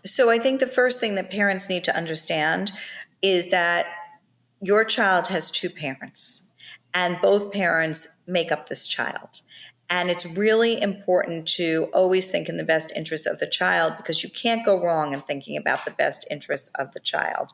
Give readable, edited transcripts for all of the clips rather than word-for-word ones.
So I think the first thing that parents need to understand is that your child has two parents, and both parents make up this child. And it's really important to always think in the best interest of the child, because you can't go wrong in thinking about the best interests of the child.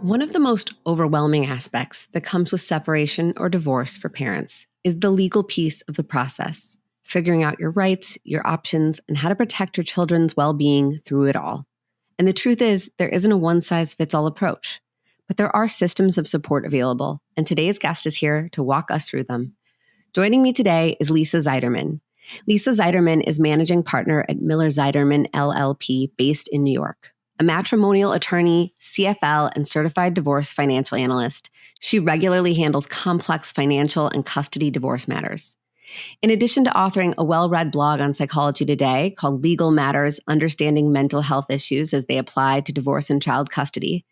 One of the most overwhelming aspects that comes with separation or divorce for parents is the legal piece of the process, figuring out your rights, your options, and how to protect your children's well-being through it all. And the truth is, there isn't a one-size-fits-all approach, but there are systems of support available, and today's guest is here to walk us through them. Joining me today is Lisa Zeiderman. Lisa Zeiderman is managing partner at Miller Zeiderman LLP based in New York. A matrimonial attorney, CFL, and certified divorce financial analyst, she regularly handles complex financial and custody divorce matters. In addition to authoring a well-read blog on Psychology Today called Legal Matters: Understanding Mental Health Issues as They Apply to Divorce and Child Custody,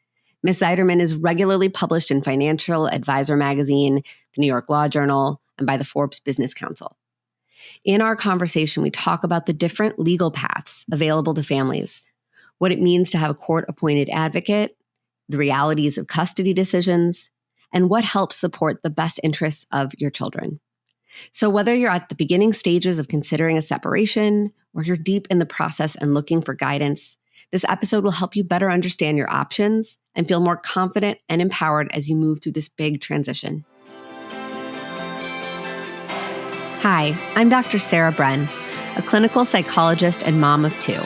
Ms. Zeiderman is regularly published in Financial Advisor magazine, the New York Law Journal, and by the Forbes Business Council. In our conversation, we talk about the different legal paths available to families, what it means to have a court-appointed advocate, the realities of custody decisions, and what helps support the best interests of your children. So whether you're at the beginning stages of considering a separation, or you're deep in the process and looking for guidance, this episode will help you better understand your options and feel more confident and empowered as you move through this big transition. Hi, I'm Dr. Sarah Bren, a clinical psychologist and mom of two.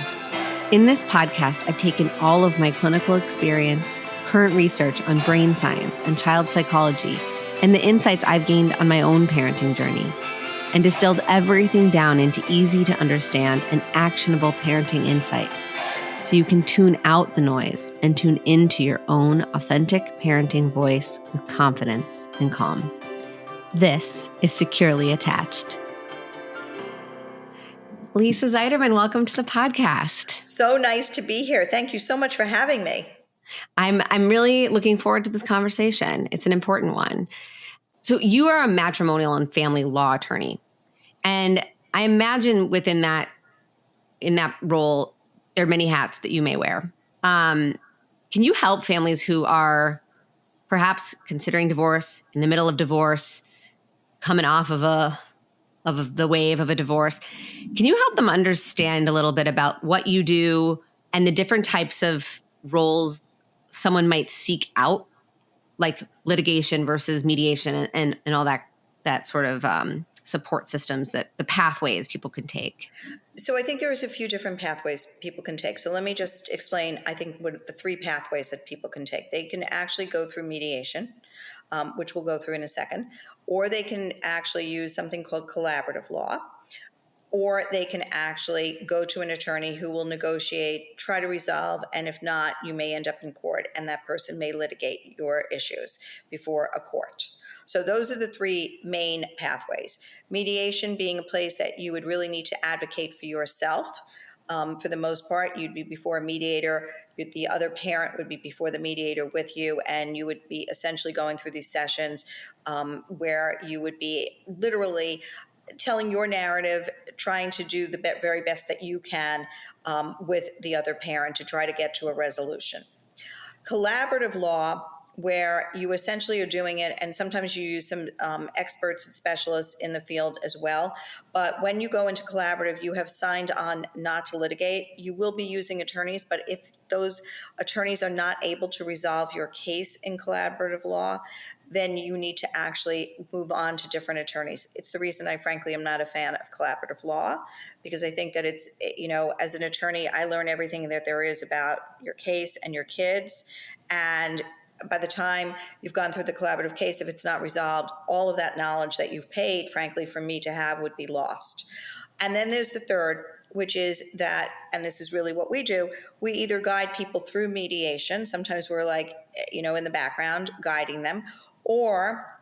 In this podcast, I've taken all of my clinical experience, current research on brain science and child psychology, and the insights I've gained on my own parenting journey, and distilled everything down into easy to understand and actionable parenting insights, so you can tune out the noise and tune into your own authentic parenting voice with confidence and calm. This is Securely Attached. Lisa Zeiderman, welcome to the podcast. So nice to be here. Thank you so much for having me. I'm really looking forward to this conversation. It's an important one. So you are a matrimonial and family law attorney. And I imagine in that role, there are many hats that you may wear. Can you help families who are perhaps considering divorce, in the middle of divorce, coming off of the wave of a divorce? Can you help them understand a little bit about what you do and the different types of roles someone might seek out, like litigation versus mediation and all that sort of support systems, that the pathways people can take? So I think there's a few different pathways people can take. So let me just explain, I think, what the three pathways that people can take. They can actually go through mediation, which we'll go through in a second, or they can actually use something called collaborative law, or they can actually go to an attorney who will negotiate, try to resolve, and if not, you may end up in court, and that person may litigate your issues before a court. So those are the three main pathways. Mediation being a place that you would really need to advocate for yourself. For the most part, you'd be before a mediator. The other parent would be before the mediator with you, and you would be essentially going through these sessions where you would be literally telling your narrative, trying to do the very best that you can with the other parent to try to get to a resolution. Collaborative law, where you essentially are doing it, and sometimes you use some experts and specialists in the field as well. But when you go into collaborative, you have signed on not to litigate. You will be using attorneys, but if those attorneys are not able to resolve your case in collaborative law, then you need to actually move on to different attorneys. It's the reason I frankly am not a fan of collaborative law, because I think that it's, as an attorney, I learn everything that there is about your case and your kids. And by the time you've gone through the collaborative case, if it's not resolved, all of that knowledge that you've paid, frankly, for me to have would be lost. And then there's the third, which is that, and this is really what we do, we either guide people through mediation. Sometimes we're like, in the background guiding them,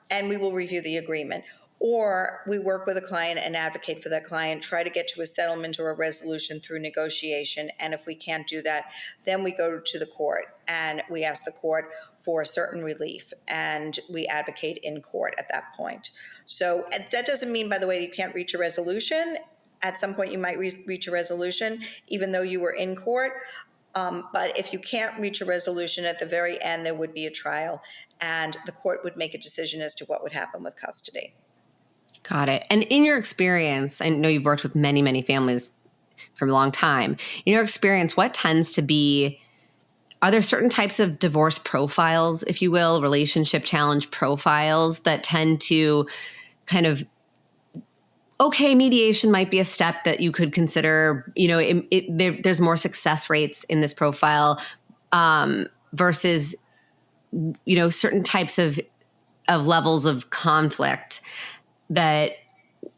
and we will review the agreement. Or we work with a client and advocate for that client, try to get to a settlement or a resolution through negotiation. And if we can't do that, then we go to the court. and we ask the court for a certain relief, and we advocate in court at that point. So that doesn't mean, by the way, you can't reach a resolution. At some point you might reach a resolution even though you were in court. But if you can't reach a resolution, at the very end there would be a trial, and the court would make a decision as to what would happen with custody. Got it. And in your experience, I know you've worked with many, many families for a long time. In your experience, what tends to be, are there certain types of divorce profiles, if you will, relationship challenge profiles that tend to kind of, okay, mediation might be a step that you could consider, there's more success rates in this profile versus, certain types of levels of conflict that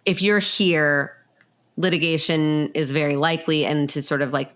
if you're here, litigation is very likely, and to sort of like,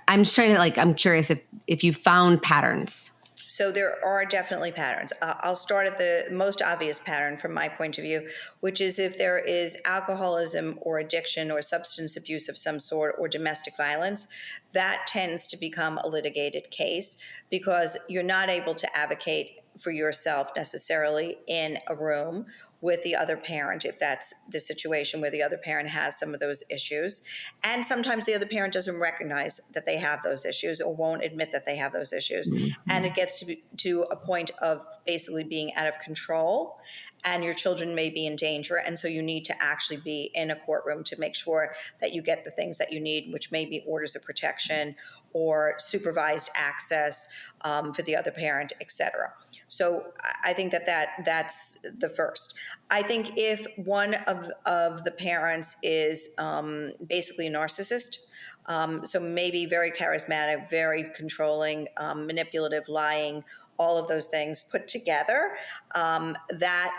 I'm just trying to I'm curious if you found patterns. So there are definitely patterns. I'll start at the most obvious pattern from my point of view, which is if there is alcoholism or addiction or substance abuse of some sort or domestic violence, that tends to become a litigated case because you're not able to advocate for yourself necessarily in a room with the other parent, if that's the situation where the other parent has some of those issues. And sometimes the other parent doesn't recognize that they have those issues or won't admit that they have those issues. Mm-hmm. And it gets to a point of basically being out of control, and your children may be in danger. And so you need to actually be in a courtroom to make sure that you get the things that you need, which may be orders of protection or supervised access for the other parent, et cetera. So I think that's the first. I think if one of the parents is basically a narcissist, so maybe very charismatic, very controlling, manipulative, lying, all of those things put together, that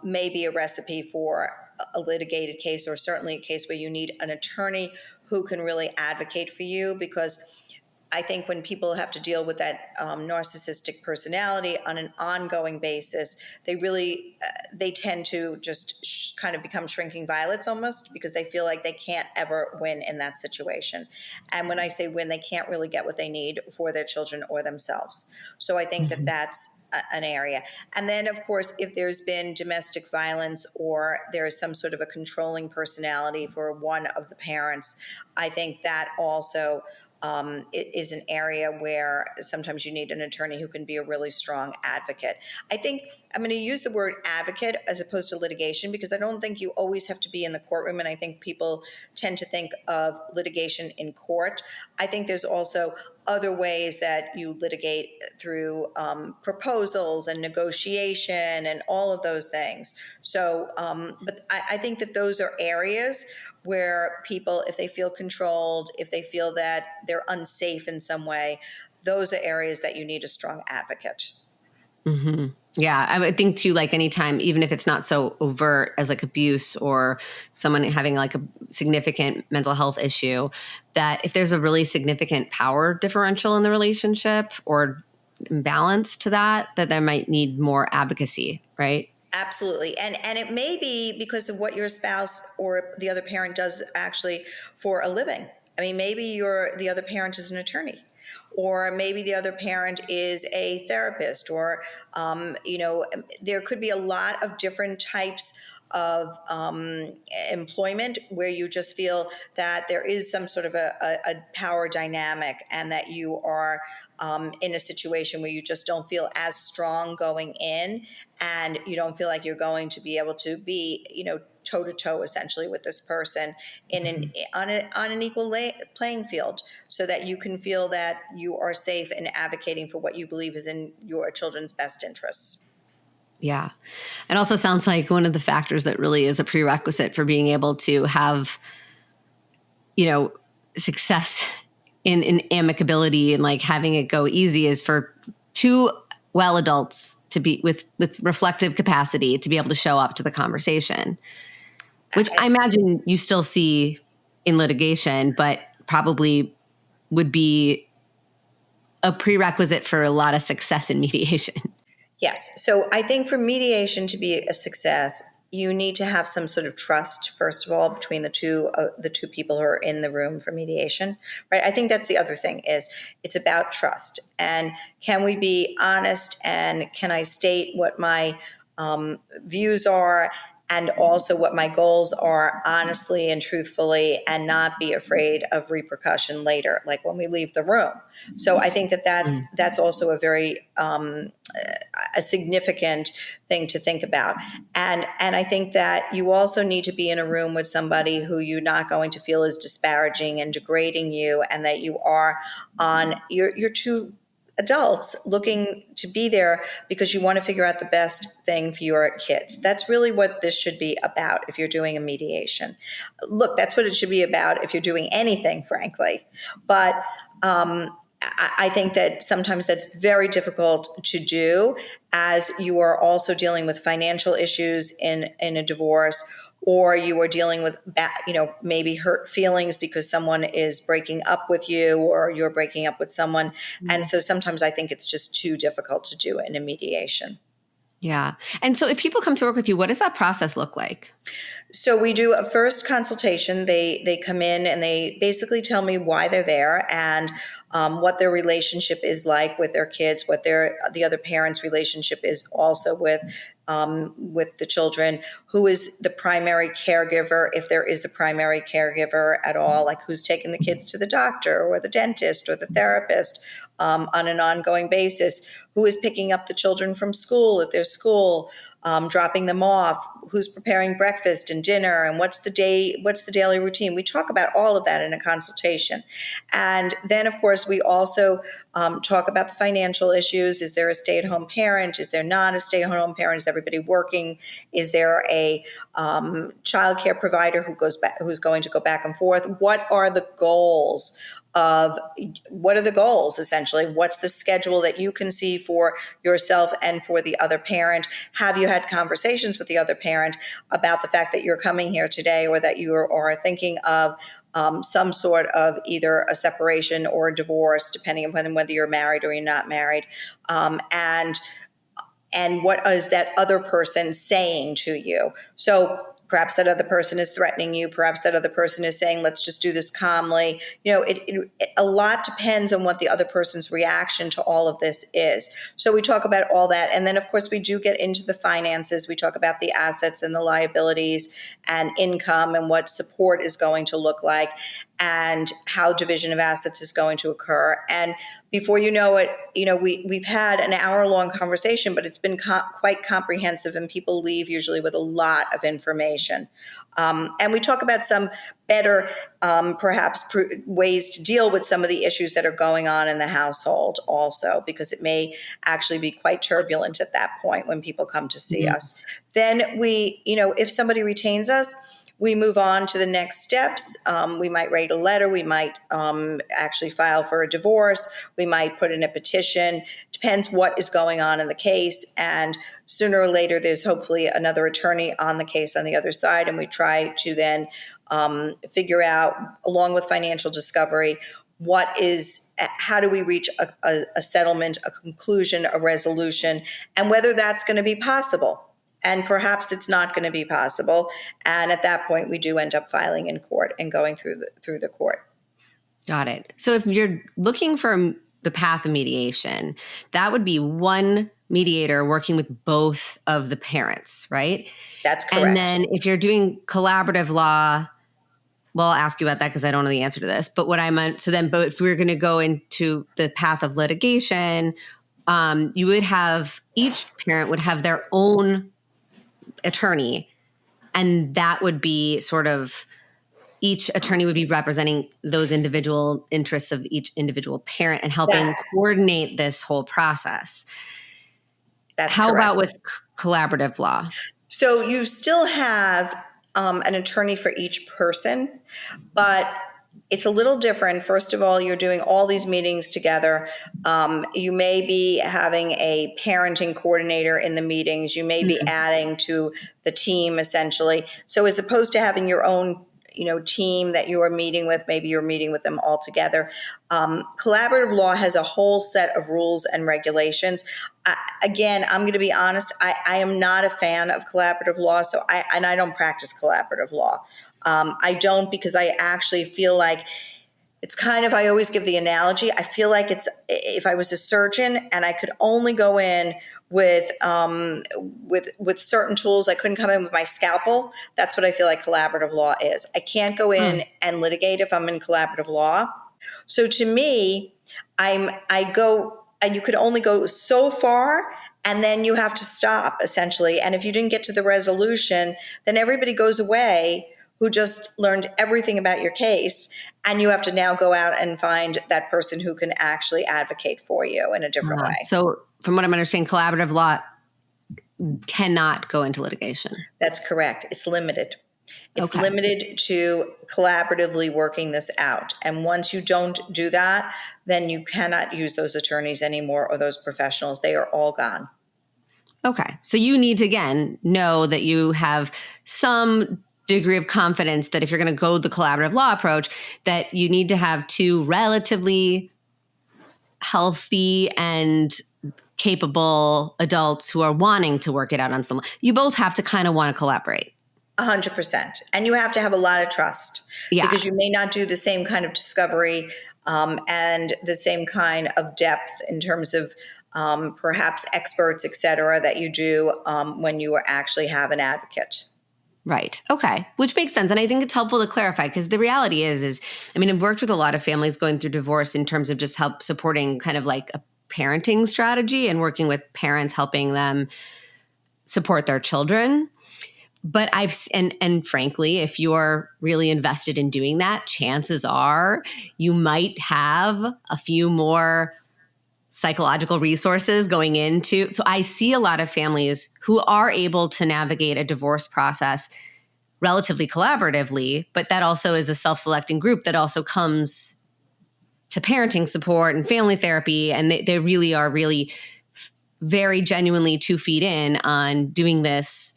may be a recipe for a litigated case, or certainly a case where you need an attorney who can really advocate for you, because I think when people have to deal with that narcissistic personality on an ongoing basis, they tend to just kind of become shrinking violets almost, because they feel like they can't ever win in that situation. And when I say win, they can't really get what they need for their children or themselves. So I think that that's an area. And then, of course, if there's been domestic violence or there is some sort of a controlling personality for one of the parents, I think that also it is an area where sometimes you need an attorney who can be a really strong advocate. I think I'm going to use the word advocate as opposed to litigation, because I don't think you always have to be in the courtroom. And I think people tend to think of litigation in court. I think there's also other ways that you litigate through proposals and negotiation and all of those things. So, but I think that those are areas where people, if they feel controlled, if they feel that they're unsafe in some way, those are areas that you need a strong advocate. Mm-hmm. Yeah, I would think too, like anytime, even if it's not so overt as like abuse or someone having like a significant mental health issue, that if there's a really significant power differential in the relationship or imbalance to that there might need more advocacy, right? Absolutely. And it may be because of what your spouse or the other parent does actually for a living. I mean, maybe the other parent is an attorney, or maybe the other parent is a therapist, or, there could be a lot of different types of employment where you just feel that there is some sort of a power dynamic, and that you are in a situation where you just don't feel as strong going in, and you don't feel like you're going to be able to be, toe to toe essentially with this person on an equal playing field, so that you can feel that you are safe in advocating for what you believe is in your children's best interests. Yeah. It also sounds like one of the factors that really is a prerequisite for being able to have, success in amicability and like having it go easy is for two well adults to be with reflective capacity to be able to show up to the conversation, which I imagine you still see in litigation, but probably would be a prerequisite for a lot of success in mediation. Yes. So I think for mediation to be a success, you need to have some sort of trust, first of all, between the two people who are in the room for mediation, right? I think that's the other thing, is it's about trust. And can we be honest, and can I state what my views are, and also what my goals are, honestly and truthfully, and not be afraid of repercussion later, like when we leave the room. So I think that that's also a very a significant thing to think about. And I think that you also need to be in a room with somebody who you're not going to feel is disparaging and degrading you, and that you are on you're two adults looking to be there because you want to figure out the best thing for your kids. That's really what this should be about if you're doing a mediation. Look, that's what it should be about if you're doing anything, frankly. But I think that sometimes that's very difficult to do, as you are also dealing with financial issues in a divorce, or you are dealing with maybe hurt feelings because someone is breaking up with you, or you're breaking up with someone. And so sometimes I think it's just too difficult to do in a mediation. Yeah. And so if people come to work with you, what does that process look like? So we do a first consultation. They come in and they basically tell me why they're there, and what their relationship is like with their kids, what the other parent's relationship is also with the children, who is the primary caregiver, if there is a primary caregiver at all, like who's taking the kids to the doctor or the dentist or the therapist on an ongoing basis, who is picking up the children from school if there's school, dropping them off, who's preparing breakfast and dinner, and what's the daily routine. We talk about all of that in a consultation. And then, of course, we also talk about the financial issues. Is there a stay-at-home parent? Is there not a stay-at-home parent? Is everybody working? Is there a childcare provider who's going to go back and forth? What are the goals essentially? What's the schedule that you can see for yourself and for the other parent? Have you had conversations with the other parent about the fact that you're coming here today, or that you are thinking of some sort of either a separation or a divorce, depending upon whether you're married or you're not married? And what is that other person saying to you? So perhaps that other person is threatening you. Perhaps that other person is saying, let's just do this calmly. A lot depends on what the other person's reaction to all of this is. So we talk about all that. And then, of course, we do get into the finances. We talk about the assets and the liabilities and income, and what support is going to look like, and how division of assets is going to occur. And before you know it, we've had an hour-long conversation, but it's been quite comprehensive, and people leave usually with a lot of information. And we talk about some better, perhaps, ways to deal with some of the issues that are going on in the household also, because it may actually be quite turbulent at that point when people come to see us. Then if somebody retains us, we move on to the next steps. We might write a letter. We might actually file for a divorce. We might put in a petition. Depends what is going on in the case. And sooner or later, there's hopefully another attorney on the case on the other side. And we try to then figure out, along with financial discovery, how do we reach a settlement, a conclusion, a resolution, and whether that's going to be possible. And perhaps it's not going to be possible. And at that point, we do end up filing in court and going through the court. Got it. So if you're looking for the path of mediation, that would be one mediator working with both of the parents, right? That's correct. And then if you're doing collaborative law, well, I'll ask you about that because I don't know the answer to this. But what I meant, but if we were going to go into the path of litigation, you would have, each parent would have their own attorney, and that would be sort of, each attorney would be representing those individual interests of each individual parent and helping coordinate this whole process. That's How correct. about with collaborative law? So you still have an attorney for each person, but it's a little different. First of all, you're doing all these meetings together. You may be having a parenting coordinator in the meetings. You may be adding to the team, essentially. So as opposed to having your own team that you are meeting with. Maybe you're meeting with them all together. Collaborative law has a whole set of rules and regulations. Again, I'm going to be honest. I am not a fan of collaborative law, I don't practice collaborative law. I don't, because I actually feel like it's kind of, I always give the analogy. I feel like it's, if I was a surgeon and I could only go in with certain tools, I couldn't come in with my scalpel. That's what I feel like collaborative law is. I can't go in and litigate if I'm in collaborative law. So to me, I go, and you could only go so far, and then you have to stop, essentially. And if you didn't get to the resolution, then everybody goes away who just learned everything about your case, and you have to now go out and find that person who can actually advocate for you in a different way. So from what I'm understanding, collaborative law cannot go into litigation. That's correct. It's limited. It's limited to collaboratively working this out. And once you don't do that, then you cannot use those attorneys anymore or those professionals. They are all gone. Okay. So you need to, again, know that you have some degree of confidence that if you're going to go the collaborative law approach, that you need to have two relatively healthy and capable adults who are wanting to work it out on some. You both have to kind of want to collaborate. 100%. And you have to have a lot of trust, because you may not do the same kind of discovery and the same kind of depth in terms of perhaps experts, et cetera, that you do when you actually have an advocate. Right. Okay. Which makes sense. And I think it's helpful to clarify, because the reality is, I mean, I've worked with a lot of families going through divorce in terms of just help supporting kind of like a parenting strategy and working with parents, helping them support their children. But and frankly, if you're really invested in doing that, chances are you might have a few more psychological resources going into. So I see a lot of families who are able to navigate a divorce process relatively collaboratively, but that also is a self-selecting group that also comes to parenting support and family therapy. And they really are very genuinely 2 feet in on doing this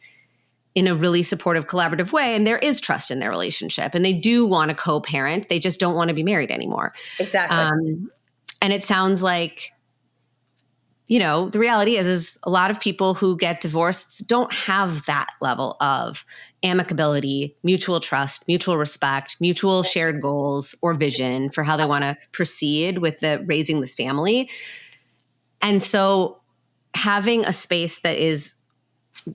in a really supportive, collaborative way. And there is trust in their relationship, and they do want to co-parent. They just don't want to be married anymore. Exactly. And it sounds like, the reality is a lot of people who get divorced don't have that level of amicability, mutual trust, mutual respect, mutual shared goals or vision for how they want to proceed with raising this family. And so having a space that is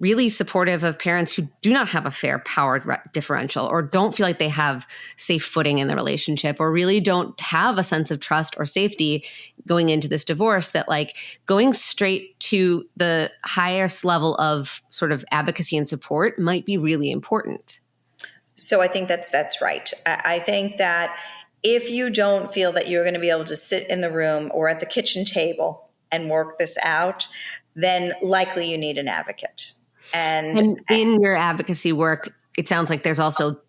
really supportive of parents who do not have a fair power differential, or don't feel like they have safe footing in the relationship, or really don't have a sense of trust or safety going into this divorce, that like going straight to the highest level of sort of advocacy and support might be really important. So I think that's right. I think that if you don't feel that you're going to be able to sit in the room or at the kitchen table and work this out, then likely you need an advocate. And in your advocacy work, it sounds like there's also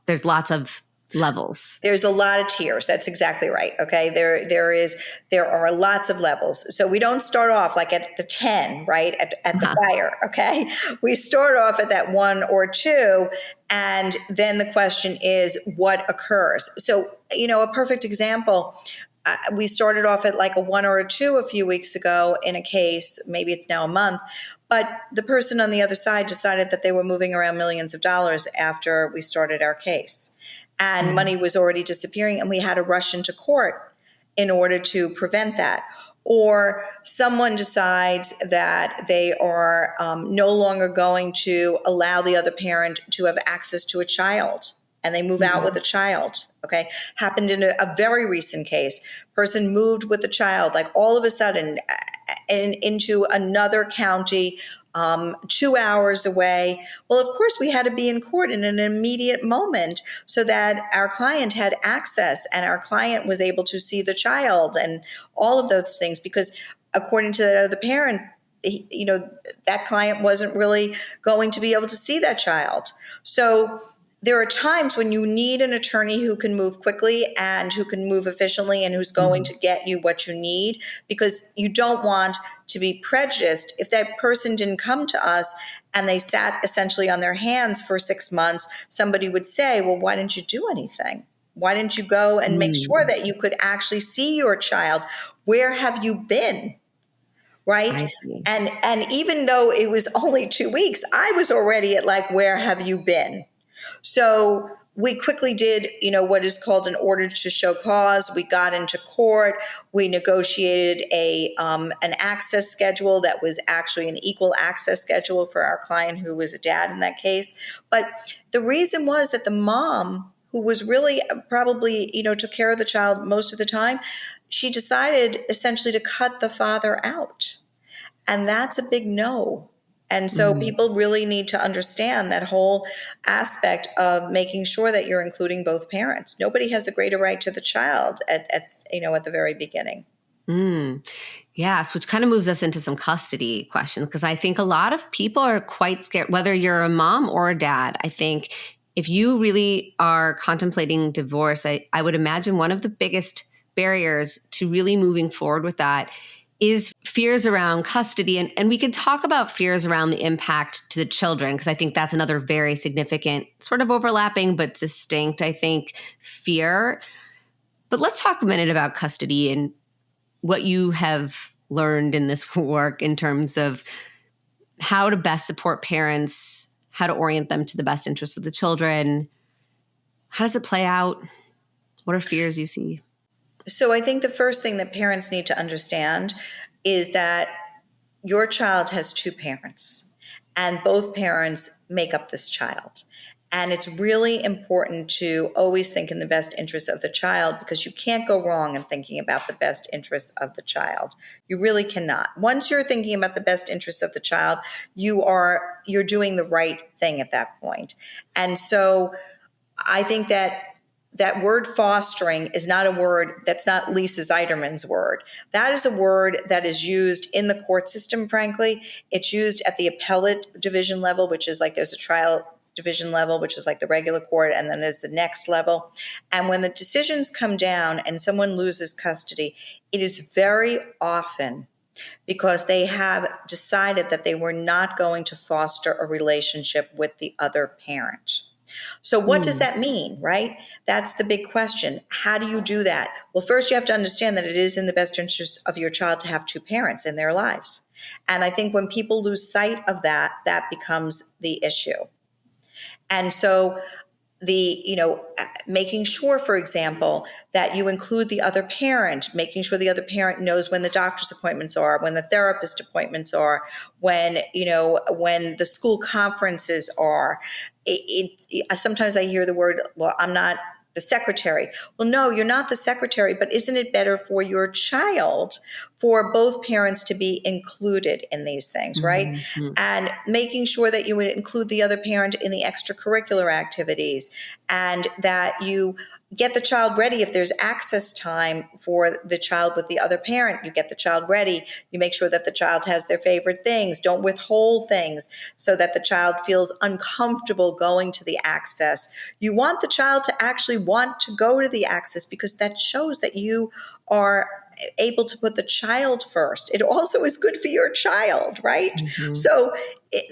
there's lots of levels. There's a lot of tiers. That's exactly right. Okay. There are lots of levels. So we don't start off like at the 10, right? At the fire. Okay. We start off at that 1 or 2. And then the question is, what occurs? So, a perfect example, we started off at like a 1 or a 2 a few weeks ago in a case, maybe it's now a month, but the person on the other side decided that they were moving around millions of dollars after we started our case. And money was already disappearing, and we had to rush into court in order to prevent that. Or someone decides that they are no longer going to allow the other parent to have access to a child, and they move out with a child. Okay. Happened in a very recent case. Person moved with the child, like all of a sudden, into another county, 2 hours away. Well, of course, we had to be in court in an immediate moment so that our client had access and our client was able to see the child and all of those things, because according to that other parent, that client wasn't really going to be able to see that child. So there are times when you need an attorney who can move quickly and who can move efficiently and who's going to get you what you need, because you don't want to be prejudiced. If that person didn't come to us and they sat essentially on their hands for 6 months, somebody would say, well, why didn't you do anything? Why didn't you go and make sure that you could actually see your child? Where have you been? Right? I see. And even though it was only 2 weeks, I was already at like, where have you been? So we quickly did, what is called an order to show cause. We got into court. We negotiated an access schedule that was actually an equal access schedule for our client who was a dad in that case. But the reason was that the mom, who was really probably, took care of the child most of the time, she decided essentially to cut the father out. And that's a big no. And so people really need to understand that whole aspect of making sure that you're including both parents. Nobody has a greater right to the child at the very beginning. Yes, which kind of moves us into some custody questions, because I think a lot of people are quite scared, whether you're a mom or a dad. I think if you really are contemplating divorce, I would imagine one of the biggest barriers to really moving forward with that is fears around custody. And we can talk about fears around the impact to the children, because I think that's another very significant, sort of overlapping but distinct, I think, fear. But let's talk a minute about custody and what you have learned in this work in terms of how to best support parents, how to orient them to the best interests of the children. How does it play out? What are fears you see? So I think the first thing that parents need to understand is that your child has two parents, and both parents make up this child. And it's really important to always think in the best interest of the child, because you can't go wrong in thinking about the best interests of the child. You really cannot. Once you're thinking about the best interests of the child, you're doing the right thing at that point. And so I think that word fostering is not a word, that's not Lisa Zeiderman's word. That is a word that is used in the court system, frankly. It's used at the appellate division level, which is like there's a trial division level, which is like the regular court, and then there's the next level. And when the decisions come down and someone loses custody, it is very often because they have decided that they were not going to foster a relationship with the other parent. So what does that mean, right? That's the big question. How do you do that? Well, first you have to understand that it is in the best interest of your child to have two parents in their lives. And I think when people lose sight of that, that becomes the issue. And so making sure, for example, that you include the other parent, making sure the other parent knows when the doctor's appointments are, when the therapist appointments are, when the school conferences are. Sometimes I hear the word, well, I'm not the secretary. Well, no, you're not the secretary, but isn't it better for your child for both parents to be included in these things, right? And making sure that you would include the other parent in the extracurricular activities, and that you get the child ready. If there's access time for the child with the other parent, you get the child ready. You make sure that the child has their favorite things. Don't withhold things so that the child feels uncomfortable going to the access. You want the child to actually want to go to the access, because that shows that you are able to put the child first. It also is good for your child, right? So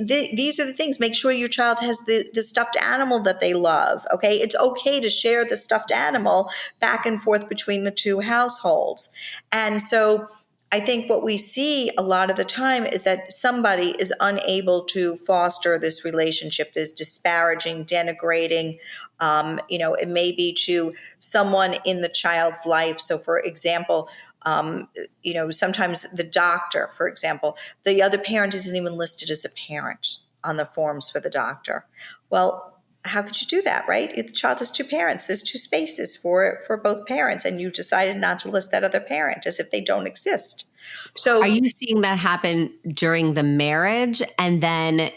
these are the things. Make sure your child has the stuffed animal that they love. Okay, it's okay to share the stuffed animal back and forth between the two households. And so I think what we see a lot of the time is that somebody is unable to foster this relationship, this disparaging, denigrating. It may be to someone in the child's life. So, for example, sometimes the doctor, for example, the other parent isn't even listed as a parent on the forms for the doctor. Well, how could you do that, right? If the child has two parents, there's two spaces for both parents, and you decided not to list that other parent as if they don't exist. So Are you seeing that happen during the marriage, and then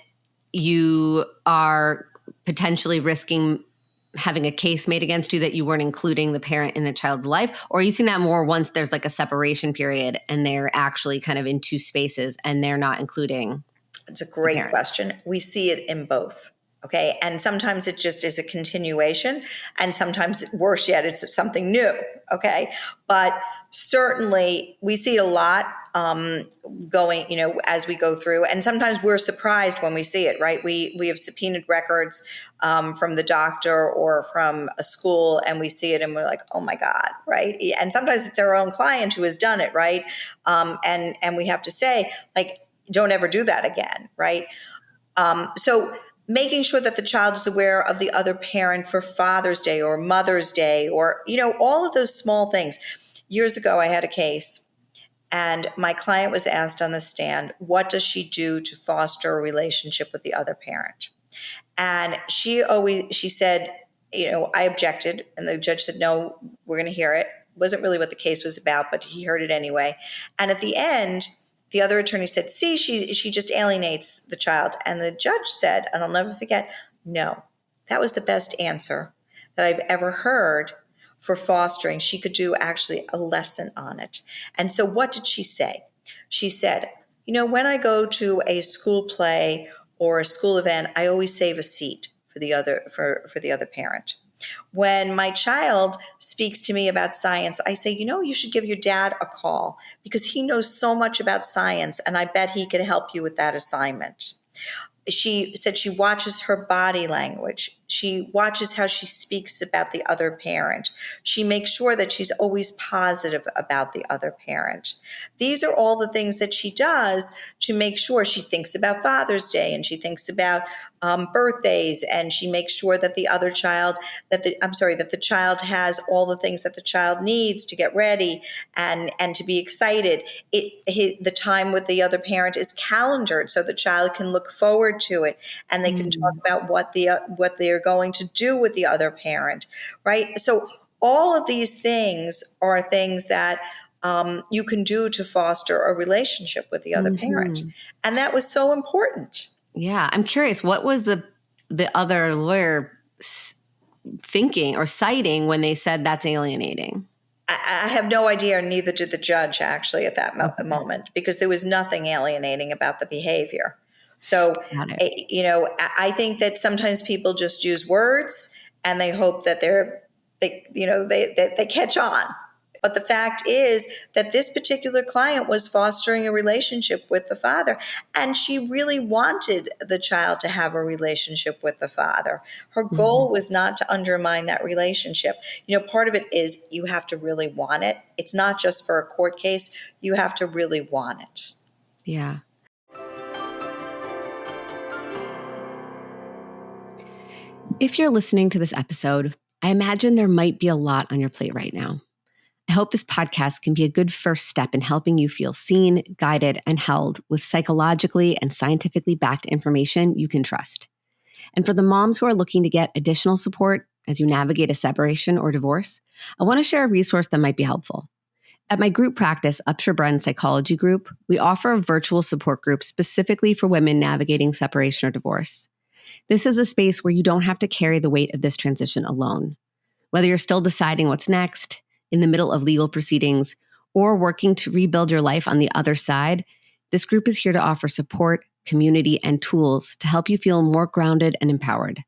you are potentially risking having a case made against you that you weren't including the parent in the child's life? Or are you seeing that more once there's like a separation period and they're actually kind of in two spaces and they're not including? it's a great question. We see it in both. Okay. And sometimes it just is a continuation, and sometimes worse yet, it's something new. Okay. But certainly we see a lot going, as we go through, and sometimes we're surprised when we see it, right? We have subpoenaed records from the doctor or from a school, and we see it and we're like, oh my God, right? And sometimes it's our own client who has done it, right? And we have to say, like, don't ever do that again, right? So making sure that the child is aware of the other parent for Father's Day or Mother's Day, or, all of those small things. Years ago, I had a case, and my client was asked on the stand, what does she do to foster a relationship with the other parent? And she said, I objected, and the judge said, no, we're going to hear it. It wasn't really what the case was about, but he heard it anyway. And at the end, the other attorney said, see, she just alienates the child. And the judge said, and I'll never forget, no, that was the best answer that I've ever heard for fostering. She could do actually a lesson on it. And so what did she say? She said, when I go to a school play or a school event, I always save a seat for the other parent. When my child speaks to me about science, I say, you should give your dad a call because he knows so much about science, and I bet he could help you with that assignment. She said she watches her body language. She watches how she speaks about the other parent. She makes sure that she's always positive about the other parent. These are all the things that she does to make sure. She thinks about Father's Day, and she thinks about birthdays, and she makes sure that that the child has all the things that the child needs to get ready and to be excited. The time with the other parent is calendared so the child can look forward to it, and they can talk about what they're going to do with the other parent, right? So all of these things are things that you can do to foster a relationship with the other parent, and that was so important. Yeah, I'm curious, what was the other lawyer thinking or citing when they said that's alienating? I have no idea, neither did the judge actually at that moment, because there was nothing alienating about the behavior. So, Got it. I think that sometimes people just use words and they hope that they catch on. But the fact is that this particular client was fostering a relationship with the father, and she really wanted the child to have a relationship with the father. Her goal was not to undermine that relationship. Part of it is you have to really want it. It's not just for a court case. You have to really want it. Yeah. If you're listening to this episode, I imagine there might be a lot on your plate right now. I hope this podcast can be a good first step in helping you feel seen, guided, and held with psychologically and scientifically backed information you can trust. And for the moms who are looking to get additional support as you navigate a separation or divorce, I want to share a resource that might be helpful. At my group practice, Bren Psychology Group, we offer a virtual support group specifically for women navigating separation or divorce. This is a space where you don't have to carry the weight of this transition alone. Whether you're still deciding what's next, in the middle of legal proceedings, or working to rebuild your life on the other side, this group is here to offer support, community, and tools to help you feel more grounded and empowered.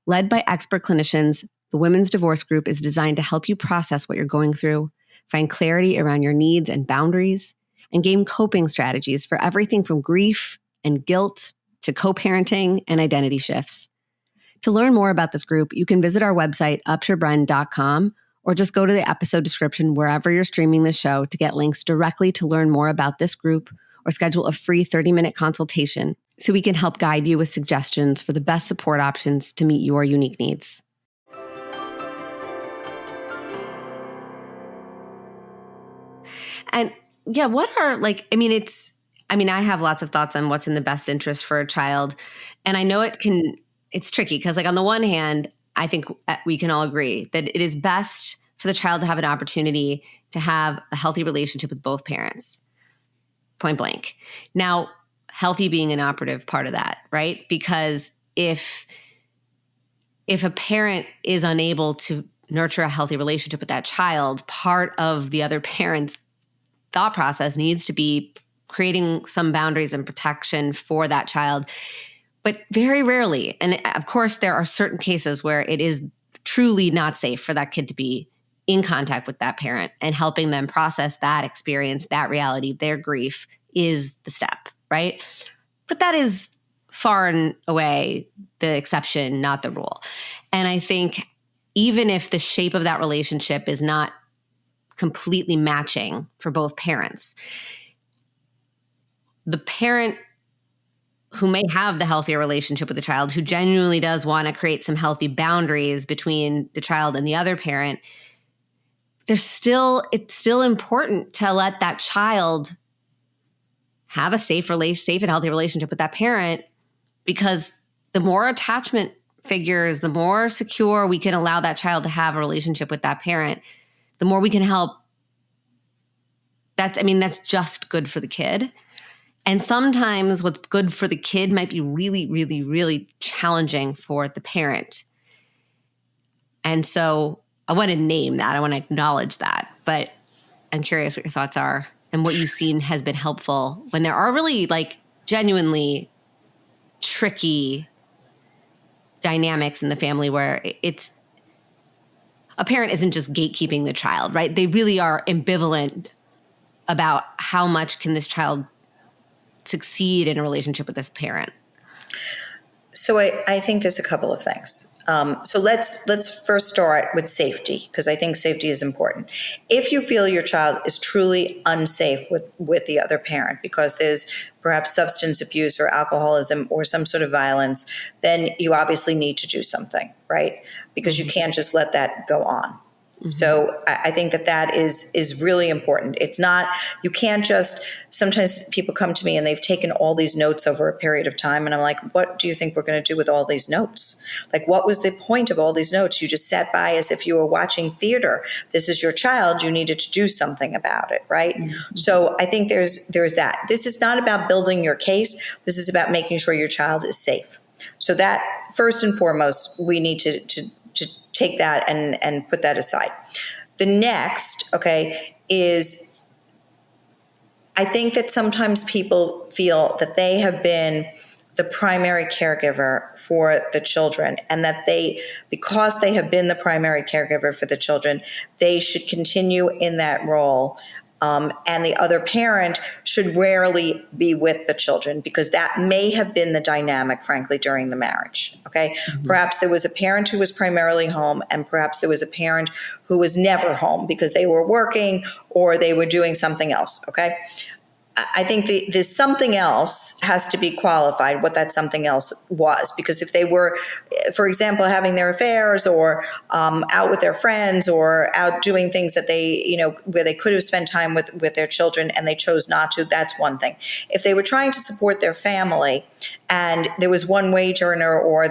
Led by expert clinicians, the Women's Divorce Group is designed to help you process what you're going through, find clarity around your needs and boundaries, and gain coping strategies for everything from grief and guilt to co-parenting and identity shifts. To learn more about this group, you can visit our website, upsherbren.com, or just go to the episode description wherever you're streaming this show to get links directly to learn more about this group or schedule a free 30-minute consultation so we can help guide you with suggestions for the best support options to meet your unique needs. And yeah, I have lots of thoughts on what's in the best interest for a child. And I know it's tricky because on the one hand, I think we can all agree that it is best for the child to have an opportunity to have a healthy relationship with both parents, point blank. Now, healthy being an operative part of that, right? Because if a parent is unable to nurture a healthy relationship with that child, part of the other parent's thought process needs to be creating some boundaries and protection for that child, But very rarely, and of course there are certain cases where it is truly not safe for that kid to be in contact with that parent, and helping them process that experience, that reality, their grief is the step, right? But that is far and away the exception, not the rule. And I think even if the shape of that relationship is not completely matching for both parents, the parent who may have the healthier relationship with the child, who genuinely does want to create some healthy boundaries between the child and the other parent, it's still important to let that child have a safe and healthy relationship with that parent, because the more attachment figures, the more secure we can allow that child to have a relationship with that parent, the more we can help. That's just good for the kid. And sometimes what's good for the kid might be really, really, really challenging for the parent. And so I want to name that. I want to acknowledge that. But I'm curious what your thoughts are and what you've seen has been helpful when there are really genuinely tricky dynamics in the family where it's a parent isn't just gatekeeping the child, right? They really are ambivalent about how much can this child succeed in a relationship with this parent. So I think there's a couple of things. So let's first start with safety, because I think safety is important. If you feel your child is truly unsafe with the other parent because there's perhaps substance abuse or alcoholism or some sort of violence, then you obviously need to do something, right? Because you can't just let that go on. So I think that is really important. It's not, you can't just, sometimes people come to me and they've taken all these notes over a period of time. And I'm like, what do you think we're going to do with all these notes? What was the point of all these notes? You just sat by as if you were watching theater. This is your child. You needed to do something about it, right? So I think there's that. This is not about building your case. This is about making sure your child is safe. So that, first and foremost, we need to take that and put that aside. The next, is I think that sometimes people feel that they have been the primary caregiver for the children, and that because they have been the primary caregiver for the children, they should continue in that role. And the other parent should rarely be with the children, because that may have been the dynamic, frankly, during the marriage. Perhaps there was a parent who was primarily home, and perhaps there was a parent who was never home because they were working or they were doing something else. I think the something else has to be qualified, what that something else was. Because if they were, for example, having their affairs or out with their friends or out doing things that they, where they could have spent time with their children and they chose not to, that's one thing. If they were trying to support their family and there was one wage earner, or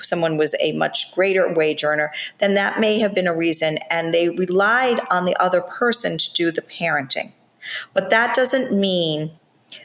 someone was a much greater wage earner, then that may have been a reason, and they relied on the other person to do the parenting. But that doesn't mean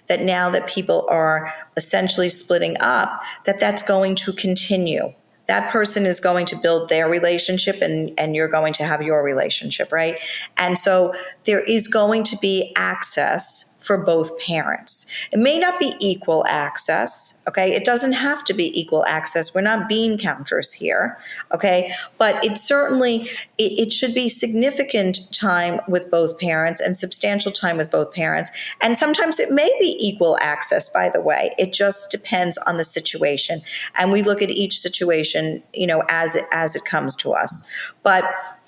that now that people are essentially splitting up, that's going to continue. That person is going to build their relationship, and you're going to have your relationship, right? And so there is going to be access for both parents. It may not be equal access, It doesn't have to be equal access. We're not bean counters here, But it certainly, it should be significant time with both parents and substantial time with both parents. And sometimes it may be equal access, by the way. It just depends on the situation. And we look at each situation, as it comes to us. But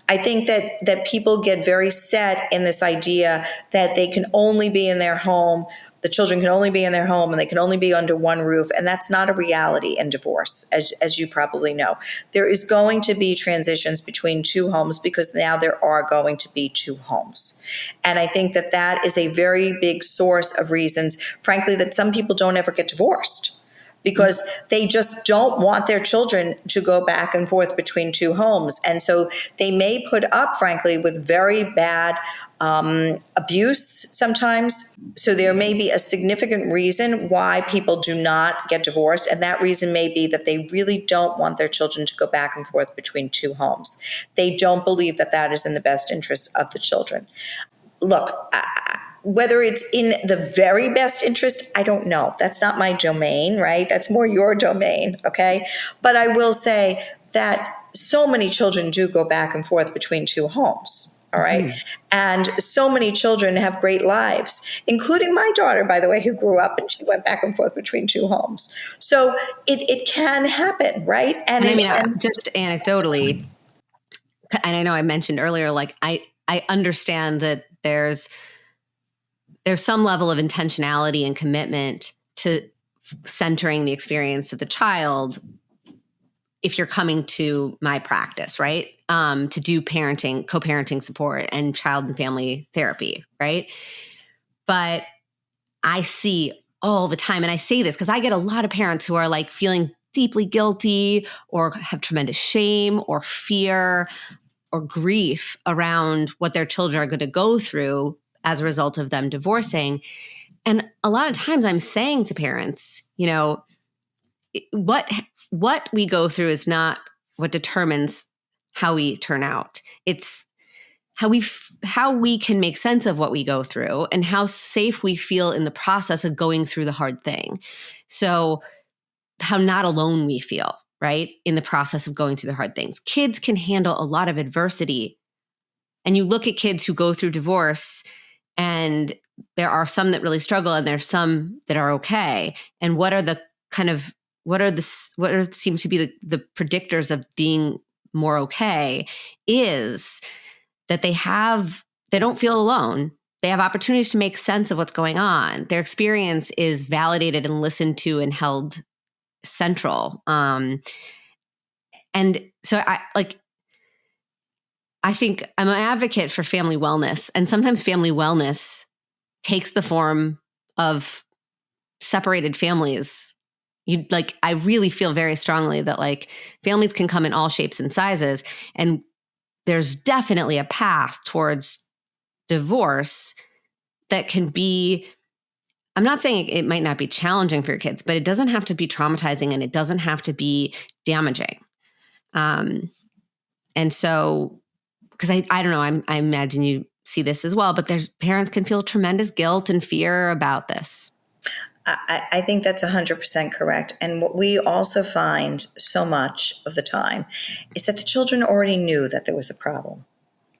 I think that people get very set in this idea that they can only be in their home, the children can only be in their home, and they can only be under one roof. And that's not a reality in divorce, as you probably know. There is going to be transitions between two homes, because now there are going to be two homes. And I think that is a very big source of reasons, frankly, that some people don't ever get divorced, because they just don't want their children to go back and forth between two homes. And so they may put up, frankly, with very bad abuse sometimes. So there may be a significant reason why people do not get divorced. And that reason may be that they really don't want their children to go back and forth between two homes. They don't believe that is in the best interest of the children. Look, whether it's in the very best interest, I don't know. That's not my domain, right? That's more your domain, okay? But I will say that so many children do go back and forth between two homes, all right? Mhm. And so many children have great lives, including my daughter, by the way, who grew up and she went back and forth between two homes. So it can happen, right? And I mean, just anecdotally, and I know I mentioned earlier, like I understand that there's some level of intentionality and commitment to centering the experience of the child if you're coming to my practice, right? To do parenting, co-parenting support and child and family therapy, right? But I see all the time, and I say this because I get a lot of parents who are like feeling deeply guilty or have tremendous shame or fear or grief around what their children are going to go through as a result of them divorcing. And a lot of times I'm saying to parents, you know, what we go through is not what determines how we turn out. It's how we can make sense of what we go through and how safe we feel in the process of going through the hard thing. So how not alone we feel, right? In the process of going through the hard things. Kids can handle a lot of adversity. And you look at kids who go through divorce, and there are some that really struggle and there's some that are okay. And what are the kind of seems to be the predictors of being more okay is that they don't feel alone. They have opportunities to make sense of what's going on. Their experience is validated and listened to and held central. And so I think I'm an advocate for family wellness, and sometimes family wellness takes the form of separated families. I really feel very strongly that like families can come in all shapes and sizes, and there's definitely a path towards divorce that can be, I'm not saying it might not be challenging for your kids, but it doesn't have to be traumatizing and it doesn't have to be damaging. And so, because I don't know, I imagine you see this as well, but there's parents can feel tremendous guilt and fear about this. I think that's 100% correct. And what we also find so much of the time is that the children already knew that there was a problem,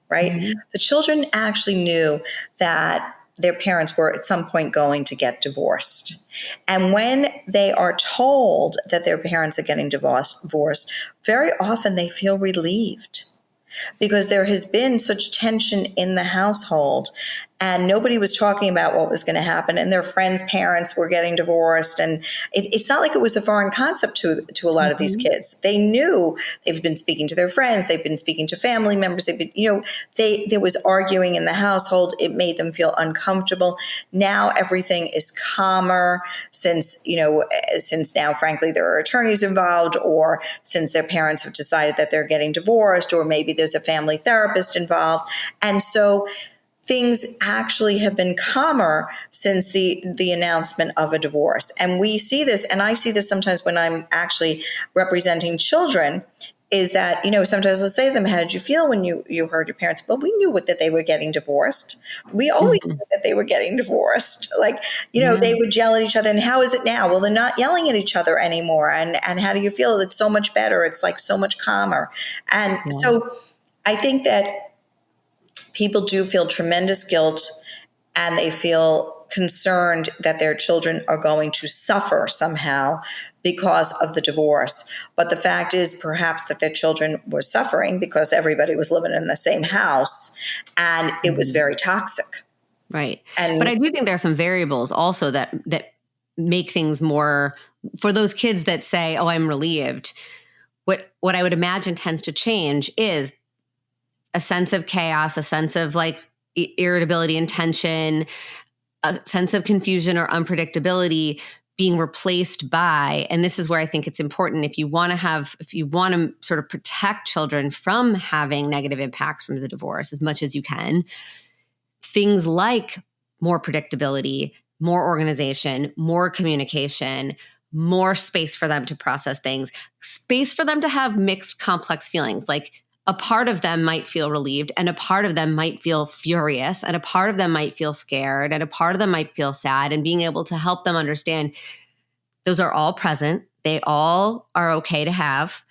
right? Mm-hmm. The children actually knew that their parents were at some point going to get divorced. And when they are told that their parents are getting divorced, very often they feel relieved because there has been such tension in the household and nobody was talking about what was going to happen, and their friends' parents were getting divorced, and it's not like it was a foreign concept to a lot of these kids. They knew. They've been speaking to their friends, they've been speaking to family members, they've been, there was arguing in the household. It made them feel uncomfortable. Now everything is calmer since now, frankly, there are attorneys involved, or since their parents have decided that they're getting divorced, or maybe there's a family therapist involved. And so things actually have been calmer since the announcement of a divorce. And we see this, and I see this sometimes when I'm actually representing children, is that, sometimes I'll say to them, how did you feel when you heard your parents? Well, we knew that they were getting divorced. We always knew that they were getting divorced. They would yell at each other. And how is it now? Well, they're not yelling at each other anymore. And how do you feel? It's so much better. It's like so much calmer. And so I think that people do feel tremendous guilt, and they feel concerned that their children are going to suffer somehow because of the divorce. But the fact is perhaps that their children were suffering because everybody was living in the same house and it was very toxic. Right. But I do think there are some variables also that make things more, for those kids that say, oh, I'm relieved. What I would imagine tends to change is a sense of chaos, a sense of like irritability and tension, a sense of confusion or unpredictability being replaced by, and this is where I think it's important, if you want to sort of protect children from having negative impacts from the divorce as much as you can, things like more predictability, more organization, more communication, more space for them to process things, space for them to have mixed, complex feelings. Like a part of them might feel relieved, and a part of them might feel furious, and a part of them might feel scared, and a part of them might feel sad, and being able to help them understand those are all present. They all are okay to have,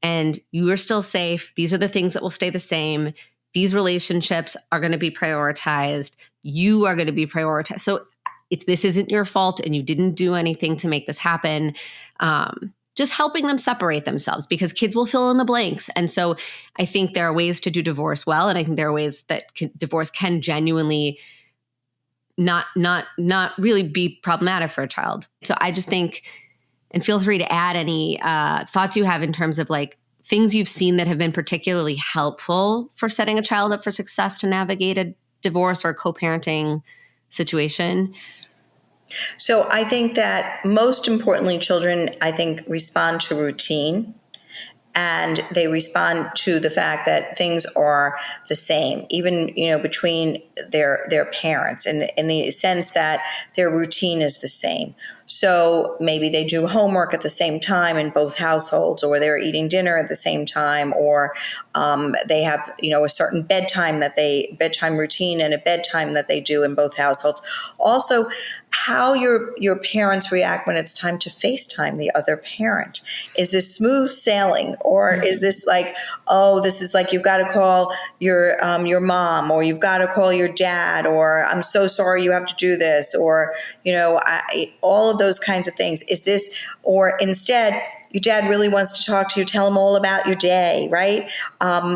and you are still safe. These are the things that will stay the same. These relationships are going to be prioritized. You are going to be prioritized. So this isn't your fault, and you didn't do anything to make this happen. Just helping them separate themselves, because kids will fill in the blanks. And so I think there are ways to do divorce well, and I think there are ways that divorce can genuinely not really be problematic for a child. So I just think, and feel free to add any thoughts you have in terms of like things you've seen that have been particularly helpful for setting a child up for success to navigate a divorce or co-parenting situation. So I think that most importantly, children, I think, respond to routine. And they respond to the fact that things are the same, even between their parents, in the sense that their routine is the same. So maybe they do homework at the same time in both households, or they're eating dinner at the same time, or they have a certain bedtime routine and a bedtime that they do in both households. Also, how your parents react when it's time to FaceTime the other parent. Is this smooth sailing, or is this like, oh, this is like you've got to call your mom, or you've got to call your dad, or I'm so sorry you have to do this, or all of those kinds of things. Is this, or instead, your dad really wants to talk to you, tell him all about your day, right?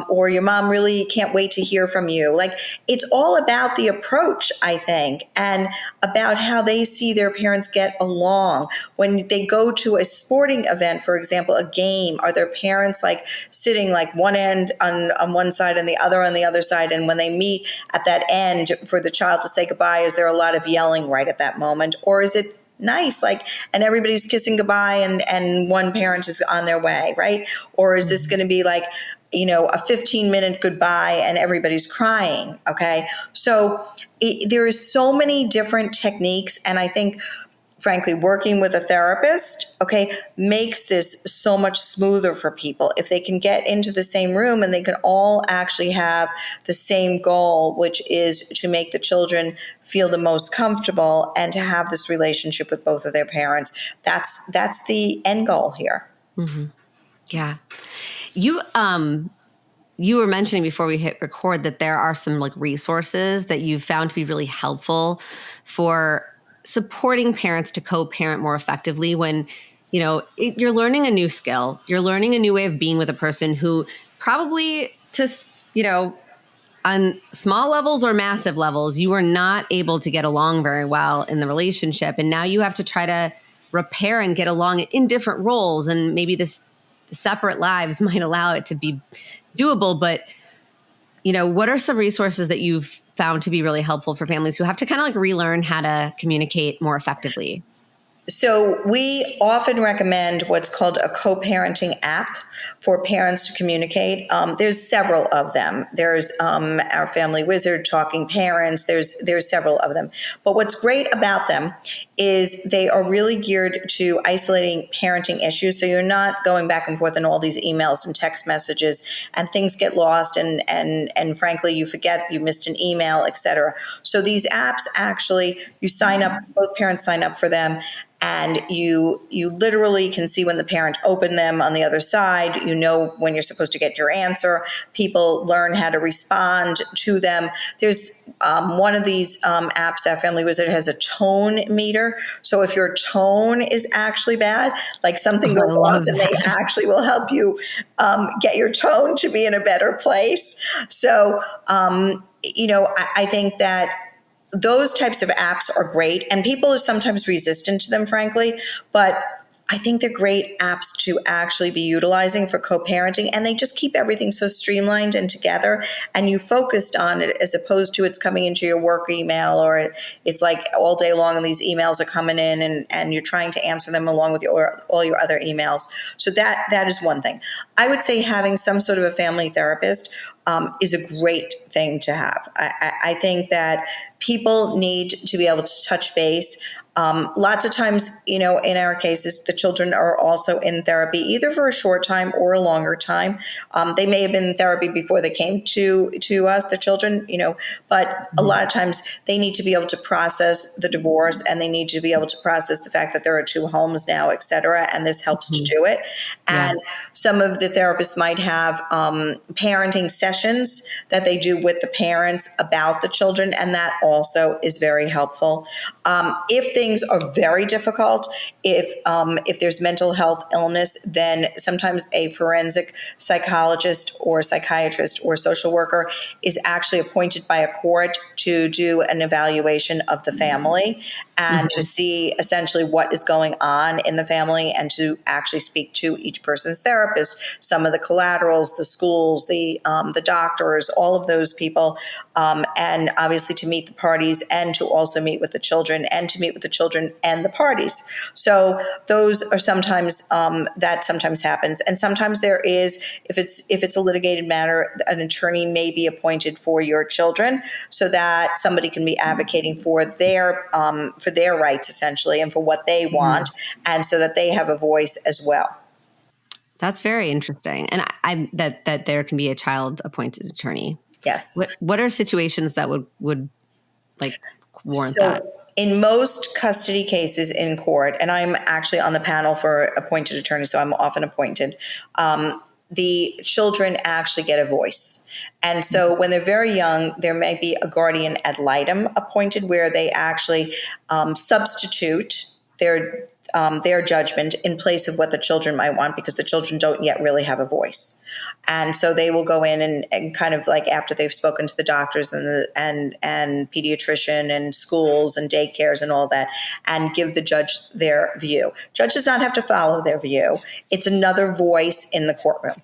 Or your mom really can't wait to hear from you. Like, it's all about the approach, I think, and about how they see their parents get along. When they go to a sporting event, for example, a game, are their parents like sitting like one end on one side and the other on the other side? And when they meet at that end for the child to say goodbye, is there a lot of yelling right at that moment? Or is it nice, like, and everybody's kissing goodbye and one parent is on their way, right? Or is this going to be like, a 15-minute goodbye and everybody's crying? Okay. So there is so many different techniques. And I think, frankly, working with a therapist, okay, makes this so much smoother for people if they can get into the same room and they can all actually have the same goal, which is to make the children feel the most comfortable and to have this relationship with both of their parents. That's the end goal here. Mm-hmm. Yeah. You were mentioning before we hit record that there are some like resources that you've found to be really helpful for supporting parents to co-parent more effectively when, you're learning a new skill, you're learning a new way of being with a person who probably on small levels or massive levels, you were not able to get along very well in the relationship. And now you have to try to repair and get along in different roles. And maybe the separate lives might allow it to be doable. But, what are some resources that you've found to be really helpful for families who have to kind of like relearn how to communicate more effectively? So we often recommend what's called a co-parenting app for parents to communicate. There's several of them. There's our Family Wizard, Talking Parents. There's several of them. But what's great about them is they are really geared to isolating parenting issues. So you're not going back and forth in all these emails and text messages, and things get lost, and frankly, you forget you missed an email, etc. So these apps actually, you sign up, both parents sign up for them. And you literally can see when the parent opened them on the other side. You know when you're supposed to get your answer. People learn how to respond to them. There's one of these apps, our Family Wizard, has a tone meter. So if your tone is actually bad, like something goes off, then they actually will help you get your tone to be in a better place. So, I think that those types of apps are great, and people are sometimes resistant to them, frankly, but I think they're great apps to actually be utilizing for co-parenting, and they just keep everything so streamlined and together, and you focused on it as opposed to it's coming into your work email, or it's like all day long and these emails are coming in and you're trying to answer them along with all your other emails. So that is one thing. I would say having some sort of a family therapist is a great thing to have. I think that people need to be able to touch base Lots of times, in our cases, the children are also in therapy, either for a short time or a longer time. They may have been in therapy before they came to us, the children, but a lot of times they need to be able to process the divorce, and they need to be able to process the fact that there are two homes now, et cetera, and this helps to do it. Yeah. And some of the therapists might have parenting sessions that they do with the parents about the children, and that also is very helpful. If things are very difficult, if there's mental health illness, then sometimes a forensic psychologist or psychiatrist or social worker is actually appointed by a court to do an evaluation of the family and to see essentially what is going on in the family, and to actually speak to each person's therapist, some of the collaterals, the schools, the doctors, all of those people, and obviously to meet the parties, and to also meet with the children, and to meet with the children and the parties. So those are sometimes that sometimes happens, and sometimes there is, if it's a litigated matter, an attorney may be appointed for your children, so that somebody can be advocating for their rights essentially, and for what they want, and so that they have a voice as well. That's very interesting. And I that there can be a child appointed attorney. Yes. What are situations that would like warrant So that? in most custody cases in court, and I'm actually on the panel for appointed attorneys, so I'm often appointed, the children actually get a voice. And so when they're very young, there may be a guardian ad litem appointed, where they actually substitute their judgment in place of what the children might want, because the children don't yet really have a voice. And so they will go in and kind of like, after they've spoken to the doctors and pediatrician and schools and daycares and all that, and give the judge their view. Judge does not have to follow their view. It's another voice in the courtroom.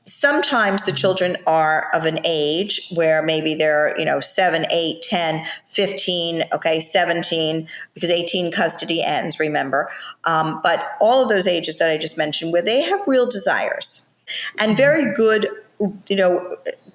Sometimes the children are of an age where maybe they're, 7, 8, 10, 15, 17, because 18 custody ends, remember. But all of those ages that I just mentioned, where they have real desires and very good,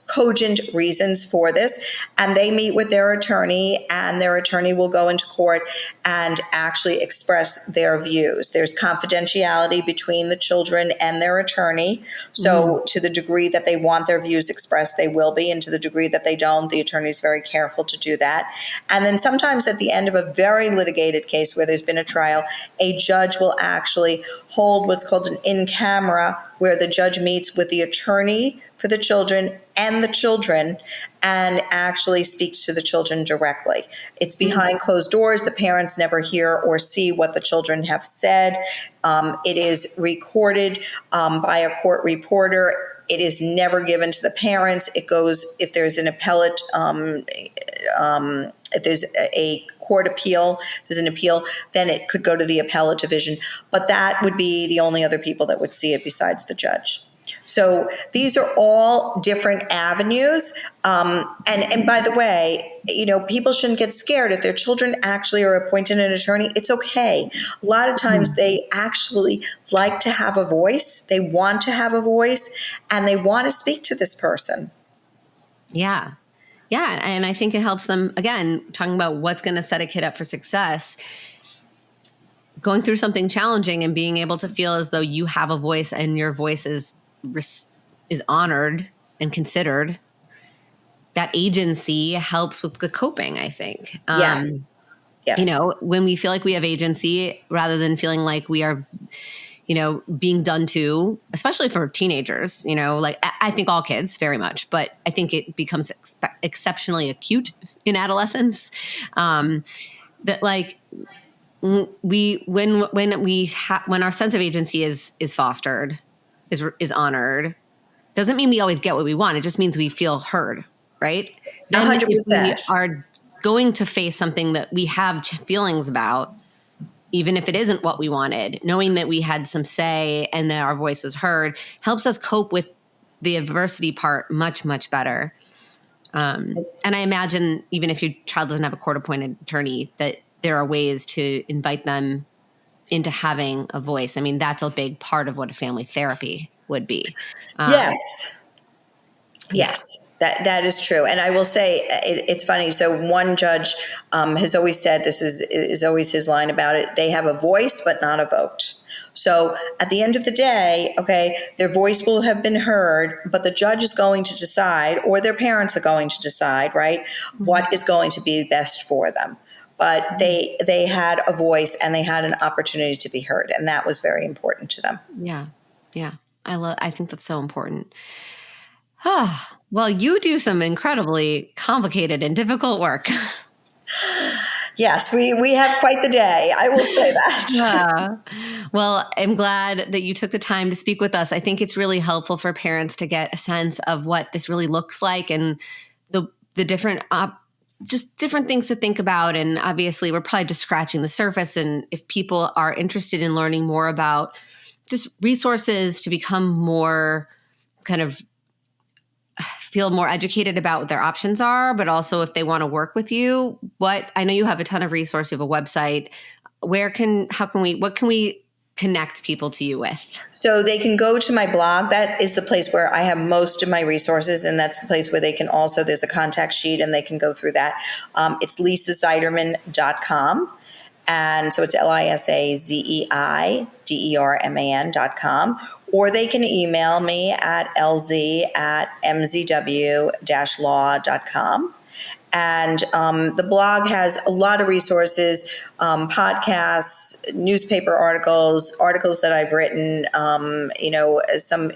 cogent reasons for this, and they meet with their attorney, and their attorney will go into court and actually express their views. There's confidentiality between the children and their attorney, so to the degree that they want their views expressed, they will be, and to the degree that they don't, the attorney is very careful to do that. And then sometimes at the end of a very litigated case where there's been a trial, a judge will actually hold what's called an in camera, where the judge meets with the attorney for the children and the children, and actually speaks to the children directly. It's behind closed doors. The parents never hear or see what the children have said. It is recorded by a court reporter. It is never given to the parents. It goes, if there's an appellate, if there's a court appeal, there's an appeal, then it could go to the appellate division. But that would be the only other people that would see it besides the judge. So these are all different avenues. And by the way, people shouldn't get scared if their children actually are appointed an attorney. It's okay. A lot of times they actually like to have a voice. They want to have a voice, and they want to speak to this person. Yeah. Yeah. And I think it helps them, again, talking about what's going to set a kid up for success, going through something challenging and being able to feel as though you have a voice and your voice is honored and considered. That agency helps with the coping, I think. Yes. Yes. When we feel like we have agency, rather than feeling like we are, being done to, especially for teenagers, like I think all kids very much, but I think it becomes exceptionally acute in adolescence. That like when our sense of agency is fostered, is honored, doesn't mean we always get what we want. It just means we feel heard, right? 100%. And if we are going to face something that we have feelings about, even if it isn't what we wanted, knowing that we had some say and that our voice was heard helps us cope with the adversity part much, much better. And I imagine even if your child doesn't have a court-appointed attorney, that there are ways to invite them into having a voice. I mean, that's a big part of what a family therapy would be. Yes. Yes, that is true, and I will say it's funny. So one judge has always said this is always his line about it. They have a voice, but not a vote. So at the end of the day, okay, their voice will have been heard, but the judge is going to decide, or their parents are going to decide, right, what is going to be best for them. But they had a voice and they had an opportunity to be heard, and that was very important to them. Yeah. Yeah. I think that's so important. Ah, well, you do some incredibly complicated and difficult work. Yes, we have quite the day. I will say that. Yeah. Well, I'm glad that you took the time to speak with us. I think it's really helpful for parents to get a sense of what this really looks like and the different just different things to think about. And obviously, we're probably just scratching the surface. And if people are interested in learning more about just resources to become more kind of feel more educated about what their options are, but also if they want to work with you, I know you have a ton of resources, you have a website. What can we connect people to you with? So they can go to my blog. That is the place where I have most of my resources, and that's the place where they can also, there's a contact sheet and they can go through that. It's lisazeiderman.com. And so it's LISAZEIDERMAN.com. Or they can email me at lz@mzw-law.com. And the blog has a lot of resources, podcasts, newspaper articles that I've written, some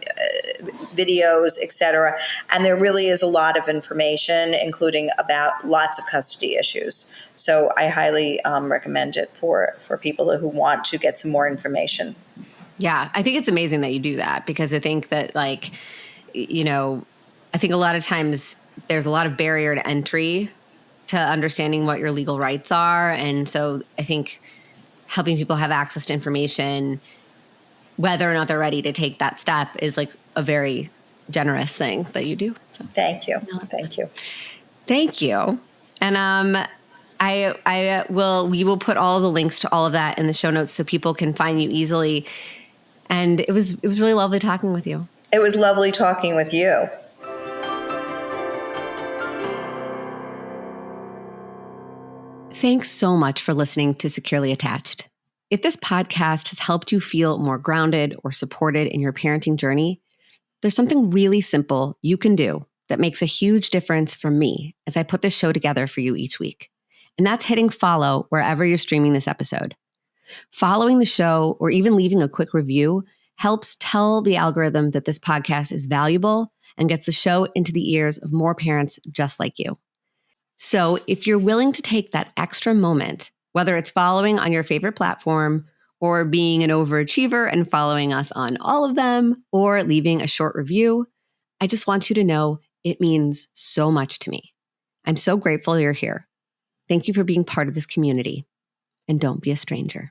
videos, etc. And there really is a lot of information, including about lots of custody issues. So I highly recommend it for people who want to get some more information. Yeah, I think it's amazing that you do that, because I think that I think a lot of times there's a lot of barrier to entry to understanding what your legal rights are. And so I think helping people have access to information, whether or not they're ready to take that step, is like a very generous thing that you do. So, Thank you. Thank you. Thank you. And we will put all the links to all of that in the show notes so people can find you easily. And it was really lovely talking with you. It was lovely talking with you. Thanks so much for listening to Securely Attached. If this podcast has helped you feel more grounded or supported in your parenting journey, there's something really simple you can do that makes a huge difference for me as I put this show together for you each week. And that's hitting follow wherever you're streaming this episode. Following the show, or even leaving a quick review, helps tell the algorithm that this podcast is valuable and gets the show into the ears of more parents just like you. So if you're willing to take that extra moment, whether it's following on your favorite platform or being an overachiever and following us on all of them, or leaving a short review, I just want you to know it means so much to me. I'm so grateful you're here. Thank you for being part of this community. And don't be a stranger.